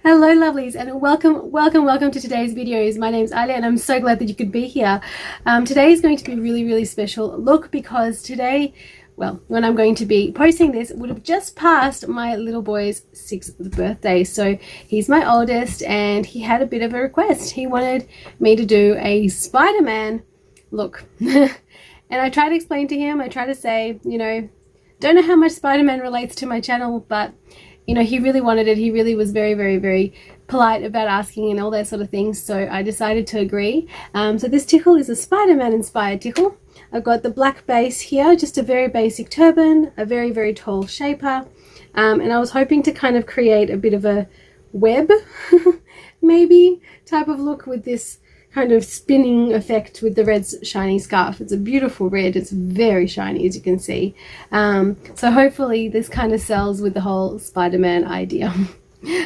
Hello lovelies, and welcome to today's videos. My name's Alya and I'm so glad that you could be here. Today is going to be a really special look because today, well, when I'm going to be posting this, would have just passed my little boy's 6th birthday. So he's my oldest and he had a bit of a request. He wanted me to do a Spider-Man look. And I tried to explain to him, I tried to say, you know, don't know how much Spider-Man relates to my channel, but you know, he really wanted it. He really was very polite about asking and all that sort of things. So I decided to agree. So this tickle is a Spider-Man inspired tickle. I've got the black base here, just a very basic turban, a very tall shaper. And I was hoping to kind of create a bit of a web, maybe, type of look with this kind of spinning effect with the red shiny scarf. It's a beautiful red. It's very shiny, as you can see. So hopefully this kind of sells with the whole Spider-Man idea.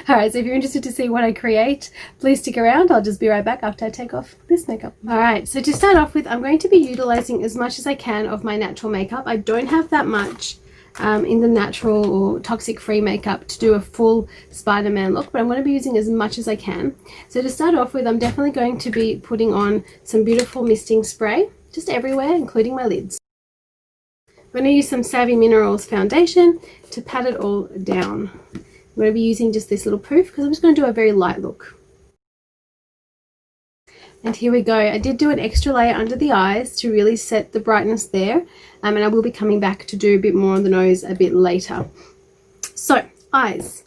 Alright, so if you're interested to see what I create, please stick around. I'll just be right back after I take off this makeup. Alright, so to start off with, I'm going to be utilizing as much as I can of my natural makeup. I don't have that much in the natural or toxic free makeup to do a full Spider-Man look, but I'm going to be using as much as I can. So to start off with, I'm definitely going to be putting on some beautiful misting spray just everywhere, including my lids. I'm going to use some Savvy Minerals foundation to pat it all down. I'm going to be using just this little poof because I'm just going to do a very light look. And here we go. I did do an extra layer under the eyes to really set the brightness there. And I will be coming back to do a bit more on the nose a bit later. So, eyes.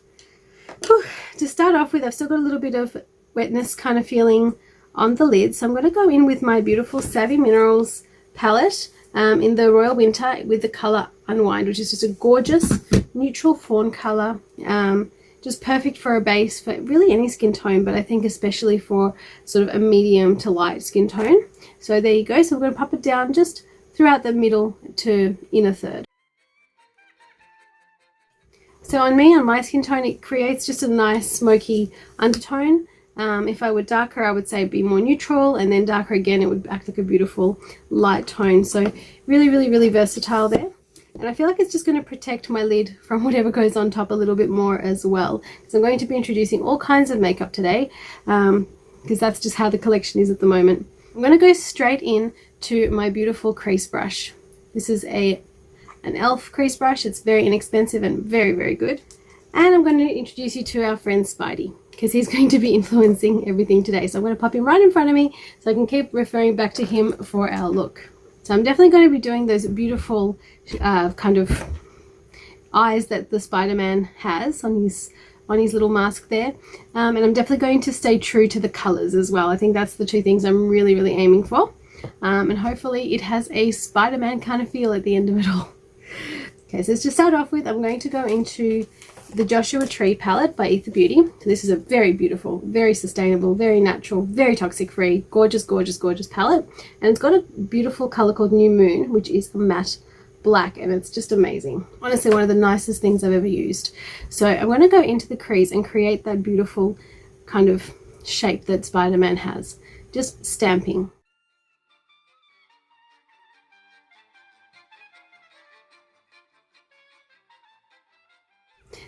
Whew. To start off with, I've still got a little bit of wetness kind of feeling on the lid. So I'm going to go in with my beautiful Savvy Minerals palette in the Royal Winter with the colour Unwind, which is just a gorgeous neutral fawn colour. Just perfect for a base for really any skin tone, but I think especially for sort of a medium to light skin tone. So there you go. So we're going to pop it down just throughout the middle to inner third. So on me, on my skin tone, it creates just a nice smoky undertone. If I were darker, I would say be more neutral, and then darker again, it would act like a beautiful light tone. So really versatile there. And I feel like it's just going to protect my lid from whatever goes on top a little bit more as well. So I'm going to be introducing all kinds of makeup today because that's just how the collection is at the moment. I'm going to go straight in to my beautiful crease brush. This is an e.l.f. crease brush. It's very inexpensive and very good. And I'm going to introduce you to our friend Spidey because he's going to be influencing everything today. So I'm going to pop him right in front of me so I can keep referring back to him for our look. So I'm definitely going to be doing those beautiful kind of eyes that the Spider-Man has on his little mask there. And I'm definitely going to stay true to the colors as well. I think that's the two things I'm really aiming for. And hopefully it has a Spider-Man kind of feel at the end of it all. Okay, so to start off with, I'm going to go into the Joshua Tree palette by Ether Beauty. So this is a very beautiful, very sustainable, very natural, very toxic free, gorgeous palette. And it's got a beautiful color called New Moon, which is a matte black, and it's just amazing. Honestly, one of the nicest things I've ever used. So I'm going to go into the crease and create that beautiful kind of shape that Spider-Man has. Just stamping.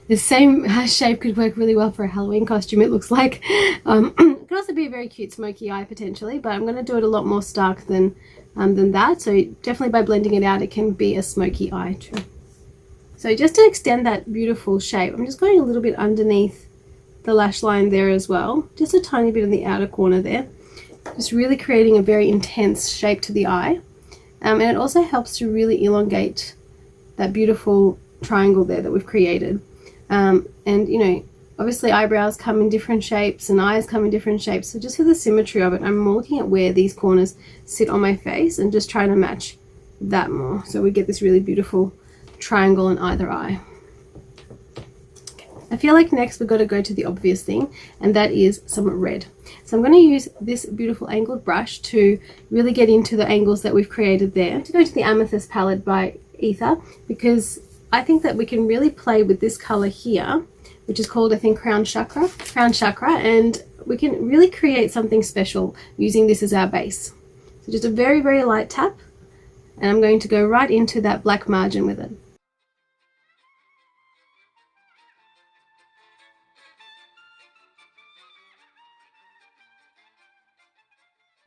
The same shape could work really well for a Halloween costume, it looks like. It could also be a very cute smoky eye potentially, but I'm going to do it a lot more stark than that. So definitely by blending it out, it can be a smoky eye too. So just to extend that beautiful shape, I'm just going a little bit underneath the lash line there as well. Just a tiny bit in the outer corner there. Just really creating a very intense shape to the eye. And it also helps to really elongate that beautiful triangle there that we've created. And you know, obviously eyebrows come in different shapes and eyes come in different shapes, so just for the symmetry of it, I'm more looking at where these corners sit on my face and just trying to match that more, so we get this really beautiful triangle in either eye. I feel like next we've got to go to the obvious thing, and that is some red. So I'm going to use this beautiful angled brush to really get into the angles that we've created there. To go to the Amethyst palette by Ether, because I think that we can really play with this color here, which is called, I think, Crown Chakra, and we can really create something special using this as our base. So just a very light tap, and I'm going to go right into that black margin with it.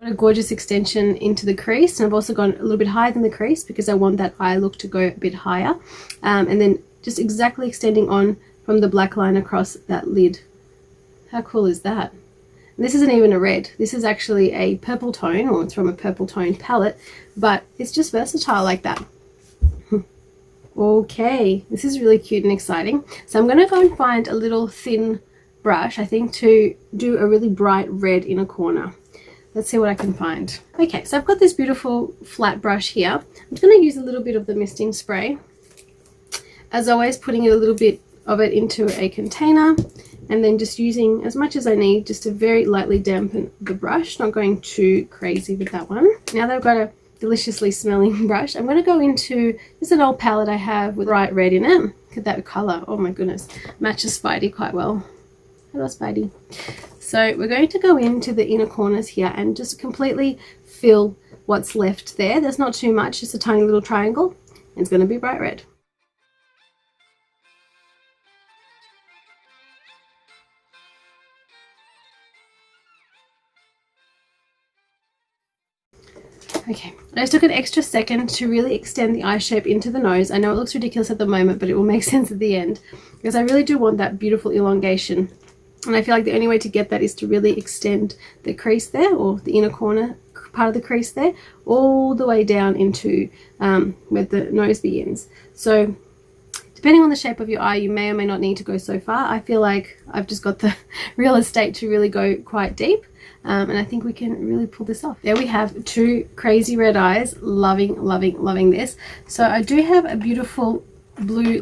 A gorgeous extension into the crease, and I've also gone a little bit higher than the crease because I want that eye look to go a bit higher, and then just exactly extending on from the black line across that lid. How cool is that? And this isn't even a red, this is actually a purple tone, or it's from a purple tone palette, but it's just versatile like that. Okay, this is really cute and exciting. So I'm going to go and find a little thin brush, I think, to do a really bright red in a corner. Let's see what I can find. Okay, so I've got this beautiful flat brush here. I'm just going to use a little bit of the misting spray. As always, putting a little bit of it into a container, and then just using as much as I need just to very lightly dampen the brush, not going too crazy with that one. Now that I've got a deliciously smelling brush, I'm going to go into just an old palette I have with bright red in it. Look at that color. Oh my goodness, matches Spidey quite well. Hello Spidey. So we're going to go into the inner corners here and just completely fill what's left there. There's not too much, just a tiny little triangle, and it's going to be bright red. Okay, I just took an extra second to really extend the eye shape into the nose. I know it looks ridiculous at the moment, but it will make sense at the end, because I really do want that beautiful elongation. And I feel like the only way to get that is to really extend the crease there, or the inner corner part of the crease there, all the way down into where the nose begins. So depending on the shape of your eye, you may or may not need to go so far. I feel like I've just got the real estate to really go quite deep. And I think we can really pull this off. There we have two crazy red eyes. Loving, loving, loving this. So I do have a beautiful blue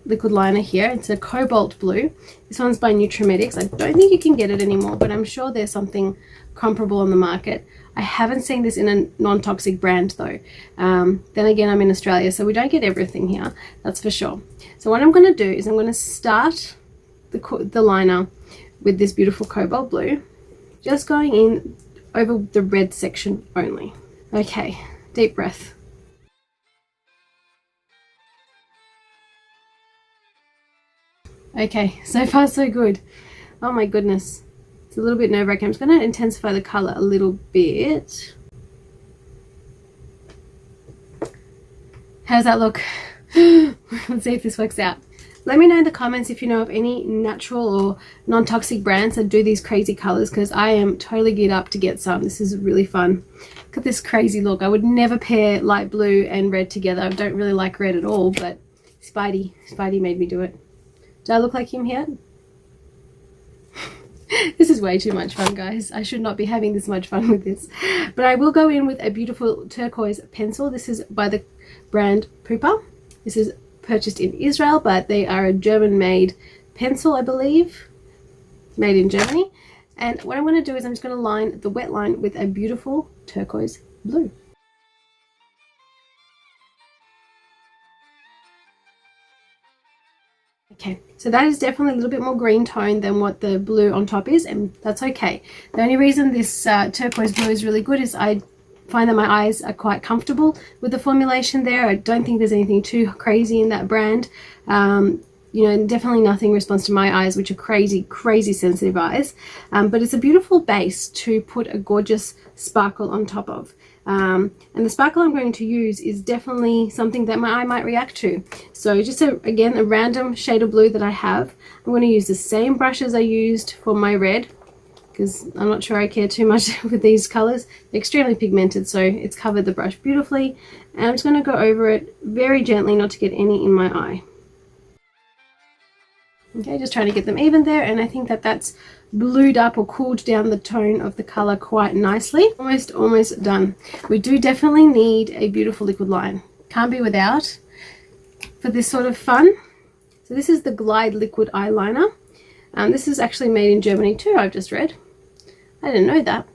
liquid liner here. It's a cobalt blue. This one's by Nutrimetics. I don't think you can get it anymore, but I'm sure there's something comparable on the market. I haven't seen this in a non-toxic brand though. Then again, I'm in Australia, so we don't get everything here, that's for sure. So what I'm going to do is I'm going to start the liner with this beautiful cobalt blue, just going in over the red section only. Okay, deep breath. Okay, so far so good. Oh my goodness, it's a little bit nerve-wracking. I'm just going to intensify the color a little bit. How does that look? Let's see if this works out. Let me know in the comments if you know of any natural or non-toxic brands that do these crazy colors, because I am totally geared up to get some. This is really fun. Look at this crazy look. I would never pair light blue and red together. I don't really like red at all, but Spidey made me do it. Do I look like him here? This is way too much fun, guys. I should not be having this much fun with this. But I will go in with a beautiful turquoise pencil. This is by the brand Pupa. This is purchased in Israel, but they are a German-made pencil, I believe, made in Germany. And what I'm going to do is I'm just going to line the wet line with a beautiful turquoise blue. Okay, so that is definitely a little bit more green tone than what the blue on top is, and that's okay. The only reason this turquoise blue is really good is I find that my eyes are quite comfortable with the formulation there. I don't think there's anything too crazy in that brand. You know, definitely nothing responds to my eyes, which are crazy, crazy sensitive eyes. But it's a beautiful base to put a gorgeous sparkle on top of. And the sparkle I'm going to use is definitely something that my eye might react to. So just again, a random shade of blue that I have. I'm going to use the same brush as I used for my red, because I'm not sure I care too much with these colors. They're extremely pigmented, so it's covered the brush beautifully. And I'm just going to go over it very gently, not to get any in my eye. Okay, just trying to get them even there, and I think that that's blued up or cooled down the tone of the color quite nicely. Almost done. We do definitely need a beautiful liquid line. Can't be without for this sort of fun. So this is the Glide Liquid Eyeliner. This is actually made in Germany too, I've just read. I didn't know that.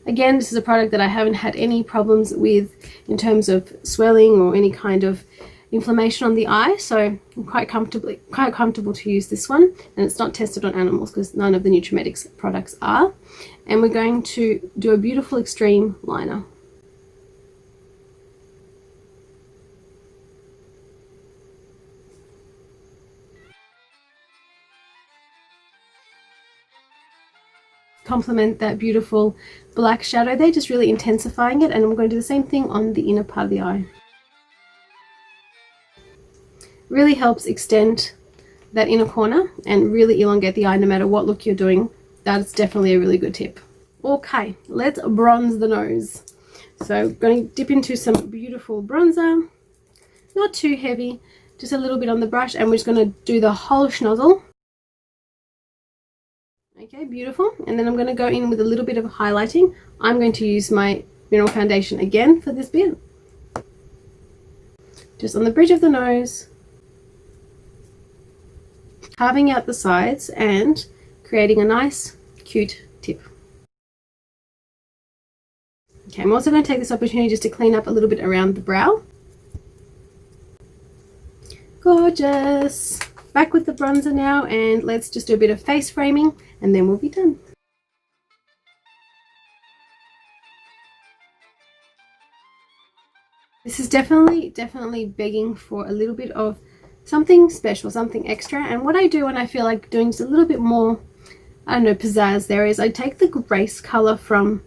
Again, this is a product that I haven't had any problems with in terms of swelling or any kind of inflammation on the eye, so I'm quite comfortable to use this one, and it's not tested on animals because none of the Nutrimetics products are. And we're going to do a beautiful extreme liner. complement that beautiful black shadow there, just really intensifying it. And I'm going to do the same thing on the inner part of the eye. Really helps extend that inner corner and really elongate the eye no matter what look you're doing. That's definitely a really good tip. Okay, let's bronze the nose. So I'm going to dip into some beautiful bronzer. Not too heavy, just a little bit on the brush, and we're just going to do the whole schnozzle. Okay, beautiful. And then I'm going to go in with a little bit of highlighting. I'm going to use my mineral foundation again for this bit. Just on the bridge of the nose, carving out the sides and creating a nice, cute tip. Okay, I'm also going to take this opportunity just to clean up a little bit around the brow. Gorgeous. Back with the bronzer now, and let's just do a bit of face framing and then we'll be done. This is definitely begging for a little bit of something special, something extra. And what I do when I feel like doing just a little bit more, I don't know, pizzazz there, is I take the Grace color from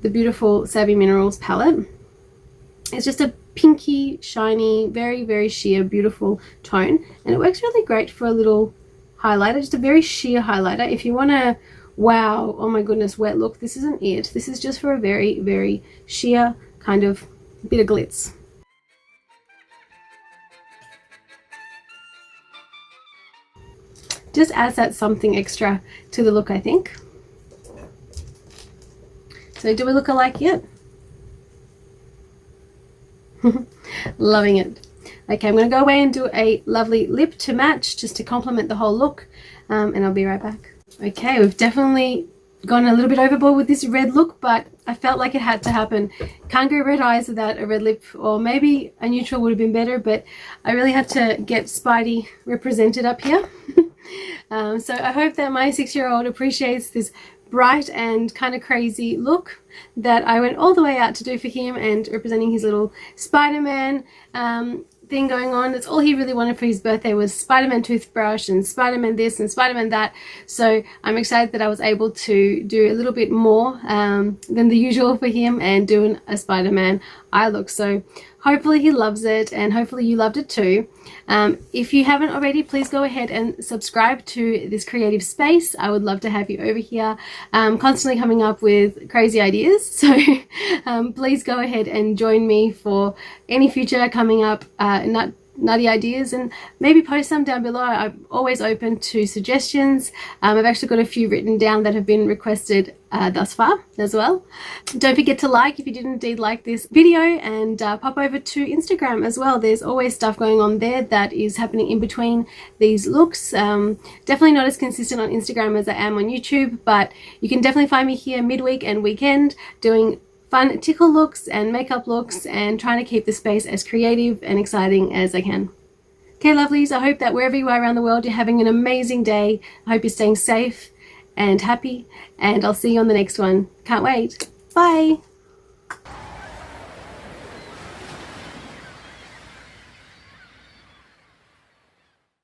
the beautiful Savvy Minerals palette. It's just a pinky, shiny, very sheer, beautiful tone, and it works really great for a little highlighter, just a very sheer highlighter. If you want to, wow, oh my goodness, wet look, this isn't it. This is just for a very sheer kind of bit of glitz. Just adds that something extra to the look, I think. So do we look alike yet? Loving it. Okay, I'm going to go away and do a lovely lip to match just to complement the whole look, and I'll be right back. Okay, we've definitely gone a little bit overboard with this red look, but I felt like it had to happen. Can't go red eyes without a red lip, or maybe a neutral would have been better, but I really had to get Spidey represented up here. So I hope that my 6-year-old appreciates this bright and kind of crazy look that I went all the way out to do for him, and representing his little Spider-Man thing going on. That's all he really wanted for his birthday, was Spider-Man toothbrush and Spider-Man this and Spider-Man that. So I'm excited that I was able to do a little bit more than the usual for him and doing a Spider-Man eye look. So hopefully he loves it, and hopefully you loved it too. If you haven't already, please go ahead and subscribe to this creative space. I would love to have you over here, constantly coming up with crazy ideas. So please go ahead and join me for any future coming up nutty ideas, and maybe post some down below. I'm always open to suggestions. I've actually got a few written down that have been requested thus far as well. Don't forget to like if you did indeed like this video, and pop over to Instagram as well. There's always stuff going on there that is happening in between these looks. Definitely not as consistent on Instagram as I am on YouTube, but you can definitely find me here midweek and weekend doing fun tickle looks and makeup looks, and trying to keep the space as creative and exciting as I can. Okay, lovelies, I hope that wherever you are around the world, you're having an amazing day. I hope you're staying safe and happy, and I'll see you on the next one. Can't wait. Bye.